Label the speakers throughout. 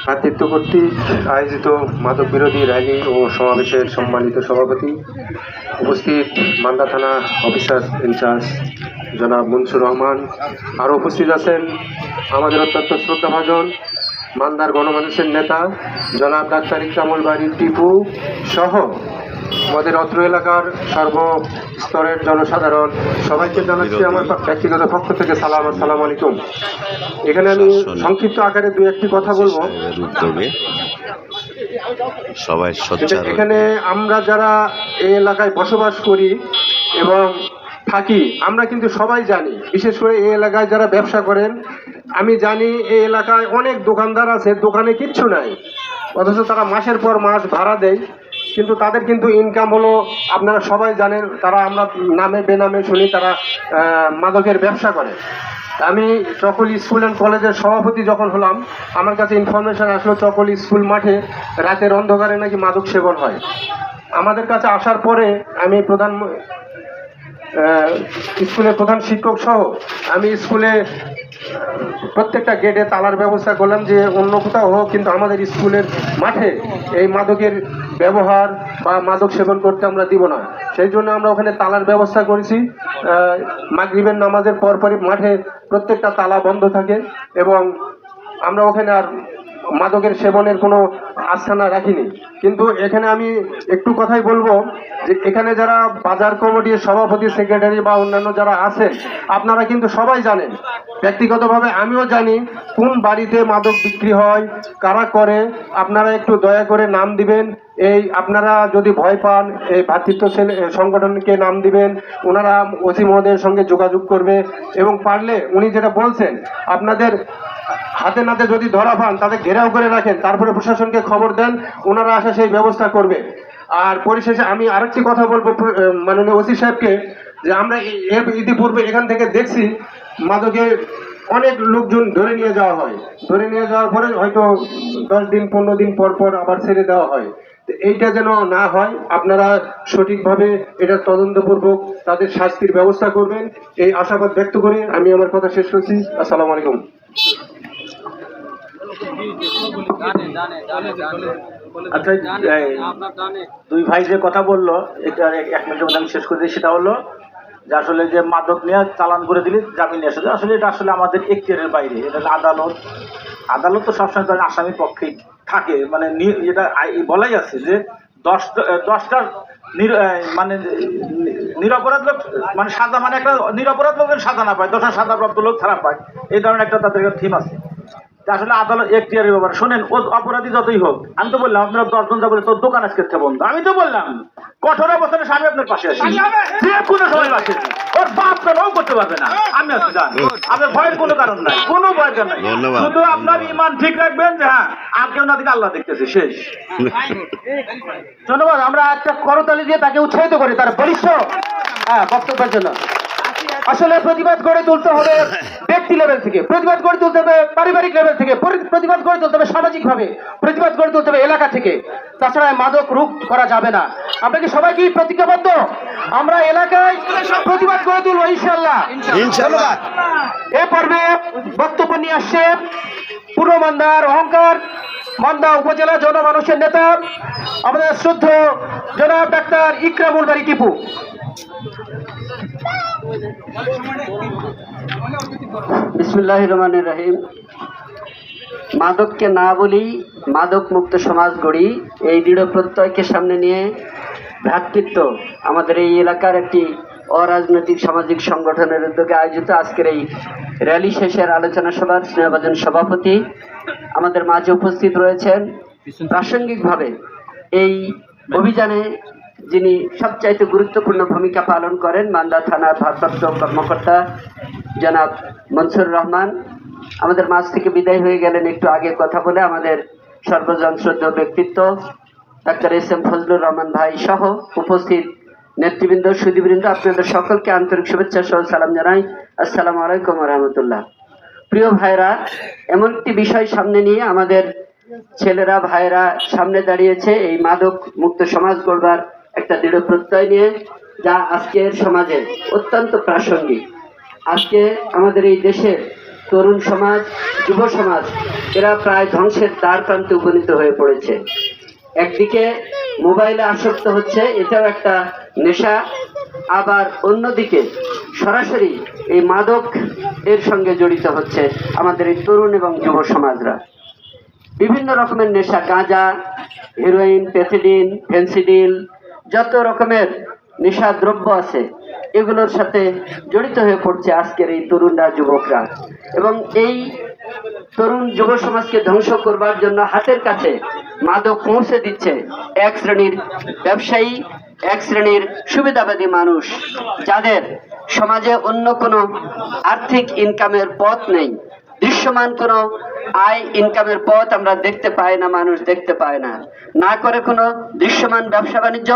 Speaker 1: ভ্রাতৃত্ব কর্তৃক আয়োজিত মাদক বিরোধী র্যালি ও সমাবেশের সম্মানিত সভাপতি, উপস্থিত মান্দা থানা অফিসার ইনচার্জ জনাব মনসুর রহমান, আরও উপস্থিত আছেন আমাদের অত্যন্ত শ্রদ্ধাভাজন মান্দার গণমানুষের নেতা জনাব ডাক্তার ইকরামুল বারী টিপু সহ আমাদের অত্র এলাকার সর্বস্তরের জনসাধারণ সবাইকে জানাচ্ছি আমার ব্যক্তিগত পক্ষ থেকে সালাম। আসসালামু আলাইকুম। এখানে আমি সংক্ষিপ্ত আকারে দু একটি কথা বলবো।
Speaker 2: সবাই
Speaker 1: এখানে আমরা যারা এই এলাকায় বসবাস করি এবং থাকি, আমরা কিন্তু সবাই জানি, বিশেষ করে এই এলাকায় যারা ব্যবসা করেন, আমি জানি এই এলাকায় অনেক দোকানদার আছে, দোকানে কিচ্ছু নাই, অথচ তারা মাসের পর মাস ভাড়া দেয়, কিন্তু তাদের কিন্তু ইনকাম হলো, আপনারা সবাই জানেন, তারা আমরা নামে বেনামে শুনি তারা মাদকের ব্যবসা করে। আমি চকল স্কুল অ্যান্ড কলেজের সভাপতি যখন হলাম, আমার কাছে ইনফরমেশন আসলো চকল স্কুল মাঠে রাতের অন্ধকারে নাকি মাদক সেবন হয়। আমাদের কাছে আসার পরে আমি স্কুলের প্রধান শিক্ষক সহ আমি স্কুলে প্রত্যেকটা গেটে তালার ব্যবস্থা করলাম যে অন্য কোথাও হোক, কিন্তু আমাদের স্কুলের মাঠে এই মাদকের ব্যবহার বা মাদক সেবন করতে আমরা দিব না। সেই জন্য আমরা ওখানে তালার ব্যবস্থা করেছি। মাগরিবের নামাজের পরপরই মাঠে প্রত্যেকটা তালা বন্ধ থাকে এবং আমরা ওখানে আর মাদকের সেবনের কোনো আস্থানা রাখিনি। কিন্তু এখানে আমি একটু কথাই বলবো যে এখানে যারা বাজার কমিটির সভাপতি, সেক্রেটারি বা অন্যান্য যারা আছেন, আপনারা কিন্তু সবাই জানেন, ব্যক্তিগতভাবে আমিও জানি কোন বাড়িতে মাদক বিক্রি হয়, কারা করে। আপনারা একটু দয়া করে নাম দিবেন। এই আপনারা যদি ভয় পান, এই ভ্রাতৃত্ব সংগঠনকে নাম দিবেন, ওনারা ওসি মহোদয়ের সঙ্গে যোগাযোগ করবে এবং পারলে উনি যেটা বলছেন, আপনাদের হাতে নাতে যদি ধরা পান তাদের ঘেরাও করে রাখেন, তারপরে প্রশাসনকে খবর দেন, ওনারা আসে সেই ব্যবস্থা করবে। আর পরিশেষে আমি আরেকটি কথা বলবো মাননীয় ওসি সাহেবকে, যে আমরা ইতিপূর্বে এখান থেকে দেখছি মাদকে অনেক লোকজন ধরে নিয়ে যাওয়া হয়, ধরে নিয়ে যাওয়ার পরে হয়তো 10 দিন 15 দিন পর পর আবার ছেড়ে দেওয়া হয়। এইটা যেন না হয়, আপনারা সঠিকভাবে এটা তদন্তপূর্বক তাদের শাস্তির ব্যবস্থা করবেন, এই আশাবাদ ব্যক্ত করে আমি আমার কথা শেষ করছি। আসসালামু আলাইকুম।
Speaker 3: আচ্ছা, দুই ভাই যে কথা বললো, এটা 1 মিনিটের মধ্যে আমি শেষ করে দিই। সেটা হলো যে আসলে যে মাদক নিয়ে চালান করে দিলে জামিন নিয়ে আসে, আসলে এটা আসলে আমাদের এখতিয়ারের বাইরে। এটা আদালত তো সবসময় তার আসামির পক্ষেই থাকে, মানে এটা বলাই আছে যে 10টা মানে নিরপরাধ লোক, মানে সাজা, মানে একটা নিরপরাধ লোক সাজা না পায়, 10টা সাজাপ্রাপ্ত লোক ছাড়া পায়, এই ধরনের একটা তাদের থিম আছে। আসলে আদালত এখতিয়ারের ব্যাপার। শোনেন, ও অপরাধী যতই হোক, আমি তো বললাম আপনারা 10 জন বলে তোর দোকান আজকে বন্ধ, আমি তো বললাম কঠোর অবস্থানে স্বামী আপনার পাশে আসি, যে কোনো সময় পাশে, ওর বাপ তারাও করতে পারবে না, আমি আছি, জান আপনার ভয়ের কোনো কারণ নাই, কোনো ভয়ের কারণ নাই, শুধু আপনার ইমান ঠিক রাখবেন যে হ্যাঁ আর কেউ না দিকে আল্লাহ দেখতেছে, শেষ। ধন্যবাদ। আমরা একটা করতালি দিয়ে তাকে উৎসাহিত করি তার বলিষ্ঠ বক্তব্যের জন্য। আসলে প্রতিবাদ গড়ে তুলতে হবে ব্যক্তি লেভেল থেকে, প্রতিবাদ গড়ে তুলতে হবে পারিবারিক লেভেল থেকে, প্রতিবাদ গড়ে তুলতে হবে সামাজিকভাবে, প্রতিবাদ গড়ে তুলতে হবে এলাকা থেকে। তাছাড়া মাদক রোধ করা যাবে না। আমরা কি সবাই কি প্রতিজ্ঞাবদ্ধ? আমরা এলাকায় প্রতিবাদ গড়ে তুলবো ইনশাআল্লাহ। ধন্যবাদ। এ পর্বে বক্তব্য নিয়ে আসছে পূর্ব মান্দার অহংকার, মান্দা উপজেলা জনমানুষের নেতা, আমাদের শ্রদ্ধেয় জনাব ডাক্তার ইকরামুল বারী টিপু।
Speaker 4: বিসমিল্লাহির রহমানির রহিম। মাদককে না বলি, মাদক মুক্ত সমাজ গড়ি, এই দৃঢ় প্রত্যয়কে সামনে নিয়ে ভ্রাতৃত্ব আমাদের এই এলাকার একটি অরাজনৈতিক সামাজিক সংগঠনের উদ্যোগে আয়োজিত আজকের এই র্যালি শেষের আলোচনা সভার স্নেহভাজন সভাপতি আমাদের মাঝে উপস্থিত রয়েছেন। প্রাসঙ্গিকভাবে এই অভিযানে যিনি সবচাইতে গুরুত্বপূর্ণ ভূমিকা পালন করেন, মান্দা থানার ভারপ্রাপ্ত কর্মকর্তা জনাব মনসুর রহমান আমাদের মাঝ থেকে বিদায় হয়ে গেলেন একটু আগে কথা বলে। আমাদের সর্বজন শ্রদ্ধেয় ব্যক্তিত্ব ডাক্তার SM ফজলুর রহমান ভাই সহ উপস্থিত নেতৃবৃন্দ, সুধীবৃন্দ, আপনাদের সকলকে আন্তরিক শুভেচ্ছা সহ সালাম জানাই। আসসালামু আলাইকুম রহমতুল্লাহ। প্রিয় ভাইরা, এমন একটি বিষয় সামনে নিয়ে আমাদের ছেলেরা ভাইরা সামনে দাঁড়িয়েছে এই মাদক মুক্ত সমাজ গড়বার একটা দৃঢ় প্রত্যয় নিয়ে, যা আজকের সমাজে অত্যন্ত প্রাসঙ্গিক। আজকে আমাদের এই দেশের তরুণ সমাজ, যুব সমাজ এরা প্রায় ধ্বংসের দ্বার প্রান্তে উপনীত হয়ে পড়েছে। একদিকে মোবাইলে আসক্ত হচ্ছে, এটাও একটা নেশা, আবার অন্যদিকে সরাসরি এই মাদক এর সঙ্গে জড়িত হচ্ছে আমাদের এই তরুণ এবং যুব সমাজরা। বিভিন্ন রকমের নেশা, গাঁজা, হেরোইন, প্যাথিডিন, ফেন্সিডিল, যত রকমের নেশা দ্রব্য আছে এগুলোর সাথে জড়িত হয়ে পড়ছে আজকের এই তরুণরা, যুবকরা। এবং এই তরুণ যুব সমাজকে ধ্বংস করবার জন্য হাতের কাছে মাদক পৌঁছে দিচ্ছে এক শ্রেণীর ব্যবসায়ী, এক শ্রেণীর সুবিধাবাদী মানুষ, যাদের সমাজে অন্য কোনো আর্থিক ইনকামের পথ নেই, দৃশ্যমান কোনো আয় ইনকামের পথ আমরা দেখতে পাই না, মানুষ দেখতে পায় না। না করে কোনো দৃশ্যমান ব্যবসা বাণিজ্য,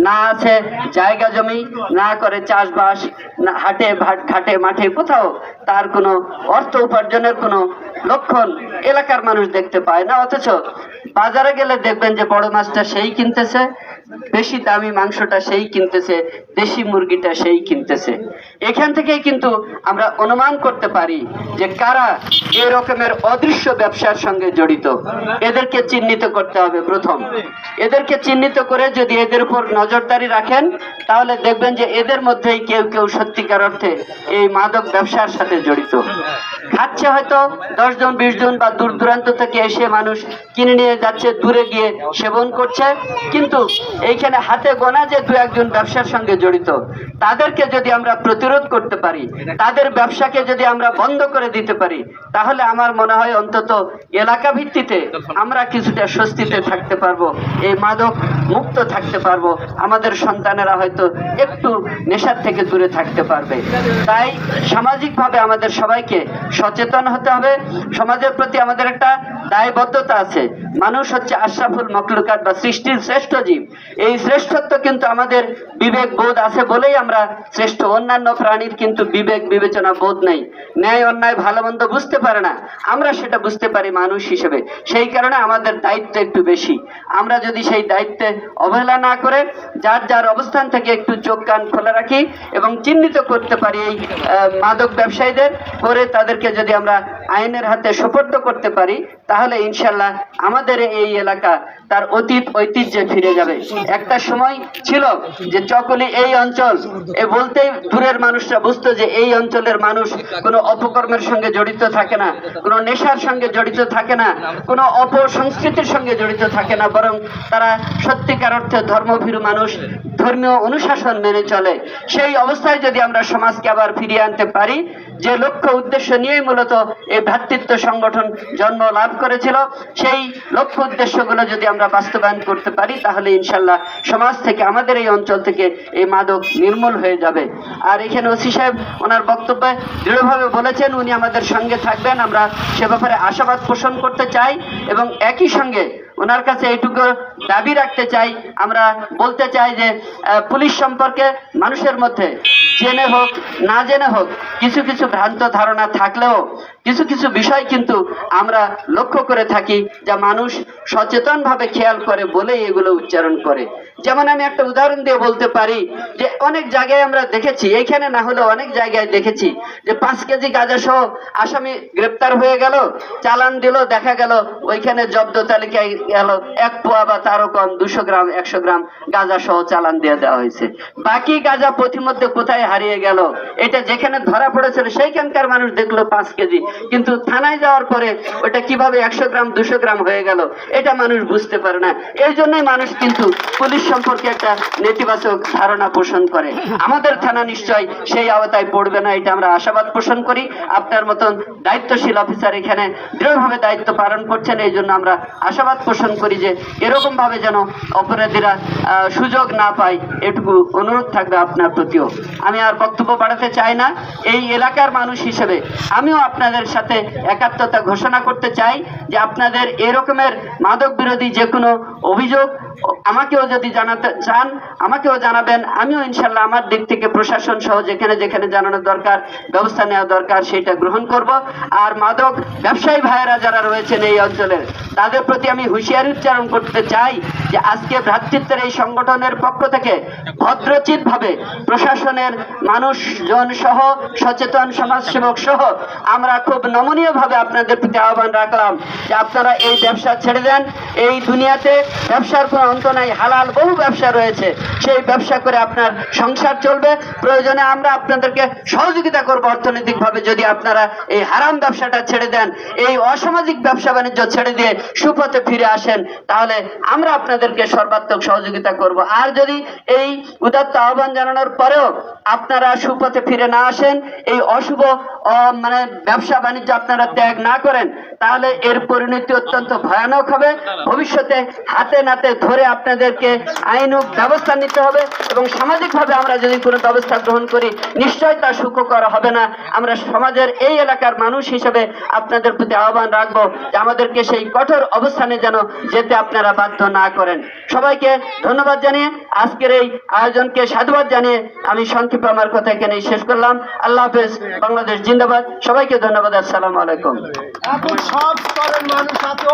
Speaker 4: না আছে জায়গা জমি, না করে চাষবাস, না হাটে ঘাটে মাঠে কোথাও তার কোনো অর্থ উপার্জনের কোনো লক্ষণ এলাকার মানুষ দেখতে পায় না। অথচ বাজারে গেলে দেখবেন যে বড় মাছটা সেই কিনতেছে, বেশি দামি মাংসটা সেই কিনতেছে, দেশি মুরগিটা সেই কিনতেছে। এখান থেকেই কিন্তু আমরা অনুমান করতে পারি যে কারা এই রকমের অদৃশ্য ব্যবসার সঙ্গে জড়িত। এদেরকে চিহ্নিত করতে হবে প্রথম। এদেরকে চিহ্নিত করে যদি এদের উপর নজরদারি রাখেন, তাহলে দেখবেন যে এদের মধ্যেই কেউ কেউ সত্যিকার অর্থে এই মাদক ব্যবসার সাথে জড়িত। খাচ্ছে হয়তো 10 জন 20 জন বা দূর দূরান্ত থেকে এসে মানুষ কিনে নিয়ে যাচ্ছে, দূরে গিয়ে সেবন করছে, কিন্তু এইখানে হাতে গোনা যে 2-1 জন ব্যবসার সঙ্গে জড়িত, তাদেরকে যদি আমরা প্রতিরোধ করতে পারি, তাদের ব্যবসাকে যদি আমরা বন্ধ করে দিতে পারি, তাহলে আমার মনে হয় অন্তত এলাকা ভিত্তিতে আমরা কিছুটা স্বস্তিতে থাকতে পারবো, এই মাদক মুক্ত থাকতে পারবো, আমাদের সন্তানেরা হয়তো একটু নেশার থেকে দূরে থাকতে পারবে। তাই সামাজিকভাবে আমাদের সবাইকে সচেতন হতে হবে। সমাজের প্রতি আমাদের একটা দায়বদ্ধতা আছে। মানুষ হচ্ছে আশরাফুল মখলুকাত বা সৃষ্টির শ্রেষ্ঠ জীব। এই শ্রেষ্ঠত্ব কিন্তু আমাদের বিবেক বোধ আছে বলেই আমরা শ্রেষ্ঠ। অন্যান্য প্রাণীর কিন্তু বিবেক বিবেচনা বোধ নেই, ন্যায় অন্যায় ভালো মন্দ বুঝতে পারে না, আমরা সেটা বুঝতে পারি মানুষ হিসেবে। সেই কারণে আমাদের দায়িত্ব একটু বেশি। আমরা যদি সেই দায়িত্বে অবহেলা না করে যার যার অবস্থান থেকে একটু চোখ কান খোলা রাখি এবং চিহ্নিত করতে পারি এই মাদক ব্যবসায়ীদের, করে তাদেরকে যদি আমরা আইনের হাতে সোপর্দ করতে পারি, তাহলে ইনশাল্লাহ আমাদের এই এলাকা তার অতীত ঐতিহ্যে ফিরে যাবে। একটা সময় ছিল যে চকলি এই অঞ্চল বলতেই দূরের মানুষরা বুঝতো যে এই অঞ্চলের মানুষ কোনো অপকর্মের সঙ্গে জড়িত থাকে না, কোনো নেশার সঙ্গে জড়িত থাকে না, কোনো অপসংস্কৃতির সঙ্গে জড়িত থাকে না, বরং তারা সত্যিকার অর্থে ধর্মভীরু মানুষ, ধর্মীয় অনুশাসন মেনে চলে। সেই অবস্থায় যদি আমরা সমাজকে আবার ফিরিয়ে আনতে পারি, যে লক্ষ্য উদ্দেশ্য নিয়েই মূলত এই ভ্রাতৃত্ব সংগঠন জন্ম লাভ করেছিল, সেই লক্ষ্য উদ্দেশ্যগুলো যদি আমরা বাস্তবায়ন করতে পারি, তাহলে ইনশাল্লাহ সমাজ থেকে, আমাদের এই অঞ্চল থেকে এই মাদক নির্মূল হয়ে যাবে। আর এখানে ওসি সাহেব ওনার বক্তব্যে দৃঢ়ভাবে বলেছেন উনি আমাদের সঙ্গে থাকবেন। আমরা সে ব্যাপারে আশাবাদ পোষণ করতে চাই এবং একই সঙ্গে ওনার কাছে এইটুকু দাবি রাখতে চাই, আমরা বলতে চাই যে পুলিশ সম্পর্কে মানুষের মধ্যে জেনে হোক না জেনে হোক কিছু কিছু ভ্রান্ত ধারণা থাকলেও কিছু কিছু বিষয় কিন্তু আমরা লক্ষ্য করে থাকি, যা মানুষ সচেতনভাবে খেয়াল করে বলেই এগুলো উচ্চারণ করে। যেমন আমি একটা উদাহরণ দিয়ে বলতে পারি যে অনেক জায়গায় আমরা দেখেছি, এইখানে না হলেও অনেক জায়গায় দেখেছি যে 5 কেজি গাঁজা সহ আসামি গ্রেপ্তার হয়ে গেল, চালান দিল, দেখা গেল ওইখানে জব্দ তালিকায় গেল 1 পোয়া বা তারও কম, 200 গ্রাম 100 গ্রাম গাঁজা সহ চালান দিয়ে দেওয়া হয়েছে। বাকি গাঁজা পথিমধ্যে কোথায় হারিয়ে গেল? এটা যেখানে ধরা পড়েছিল সেইখানকার মানুষ দেখলো 5 কেজি, কিন্তু থানায় যাওয়ার পরে ওটা কিভাবে 100 গ্রাম 200 গ্রাম হয়ে গেল এটা মানুষ বুঝতে পারে না। এই জন্যই মানুষ কিন্তু পুলিশ সম্পর্কে একটা নেতিবাচক ধারণা পোষণ করে। আমাদের থানা নিশ্চয় সেই আওতায় পড়বে না, এটা আমরা আশাবাদ পোষণ করি। আপনার মতন দায়িত্বশীল অফিসার এখানে দৃঢ়ভাবে দায়িত্ব পালন করছেন, এই জন্য আমরা আশাবাদ পোষণ করি যে এরকম ভাবে যেন অপরাধীরা সুযোগ না পায়, এটুকু অনুরোধ থাকবে আপনার প্রতিও। আমি আর বক্তব্য বাড়াতে চাই না। এই এলাকার মানুষ হিসেবে আমিও আপনাদের সাথে একাত্মতা ঘোষণা করতে চাই যে আপনাদের এরকমের মাদক বিরোধী যে কোনো অভিযোগ আমাকেও যদি জানাতে চান আমাকেও জানাবেন, আমিও ইনশাল্লাহ আমার দিক থেকে প্রশাসন সহ যেখানে যেখানে জানানোর দরকার, ব্যবস্থা নেওয়া দরকার সেটা গ্রহণ করব। আর মাদক ব্যবসায়ী ভাইয়েরা যারা রয়েছেন এই অঞ্চলের, তাদের প্রতি আমি হুঁশিয়ারি উচ্চারণ করতে চাই যে আজকে ভ্রাতৃত্বের এই সংগঠনের পক্ষ থেকে ভদ্রচিতভাবে প্রশাসনের মানুষজন সহ সচেতন সমাজসেবক সহ আমরা খুব নমনীয়ভাবে আপনাদের প্রতি আহ্বান রাখলাম যে আপনারা এই ব্যবসা ছেড়ে দেন। এই দুনিয়াতে ব্যবসার কোনো অন্ত নাই, হালাল বহু ব্যবসা রয়েছে, সেই ব্যবসা করে আপনার সংসার চলবে। প্রয়োজনে আমরা আপনাদেরকে সহযোগিতা করব অর্থনৈতিকভাবে, যদি আপনারা এই হারাম ব্যবসাটা ছেড়ে দেন, এই অসামাজিক ব্যবসা বাণিজ্য ছেড়ে দিয়ে সুপথে ফিরে আসেন, তাহলে আমরা আপনাদেরকে সর্বাত্মক সহযোগিতা করব। আর যদি এই উদাত্ত আহ্বান জানানোর পরেও আপনারা সুপথে ফিরে না আসেন, এই অশুভ মানে ব্যবসা বাণিজ্য আপনারা ত্যাগ না করেন, তাহলে এর পরিণতি অত্যন্ত ভয়ানক হবে। ভবিষ্যতে হাতে নাতে ধরে আপনাদেরকে আইনক ব্যবস্থা নিতে হবে এবং সামাজিকভাবে আমরা যদি কোনো ব্যবস্থা গ্রহণ করি নিশ্চয় তা সুখকর হবে না। আমরা সমাজের এই এলাকার মানুষ হিসেবে আপনাদের প্রতি আহ্বান রাখবো যে আমাদেরকে সেই কঠোর অবস্থানে যেন যেতে আপনারা বাধ্য না করেন। সবাইকে ধন্যবাদ জানিয়ে আজকের এই আয়োজনকে সাধুবাদ জানিয়ে আমি সংক্ষিপ্ত আমার কথা এখানেই শেষ করলাম। আল্লাহ হাফেজ, বাংলাদেশ জিন্দাবাদ। সবাইকে ধন্যবাদ। আসসালামু আলাইকুম।
Speaker 2: এখন সব স্তরের মানুষ আছে।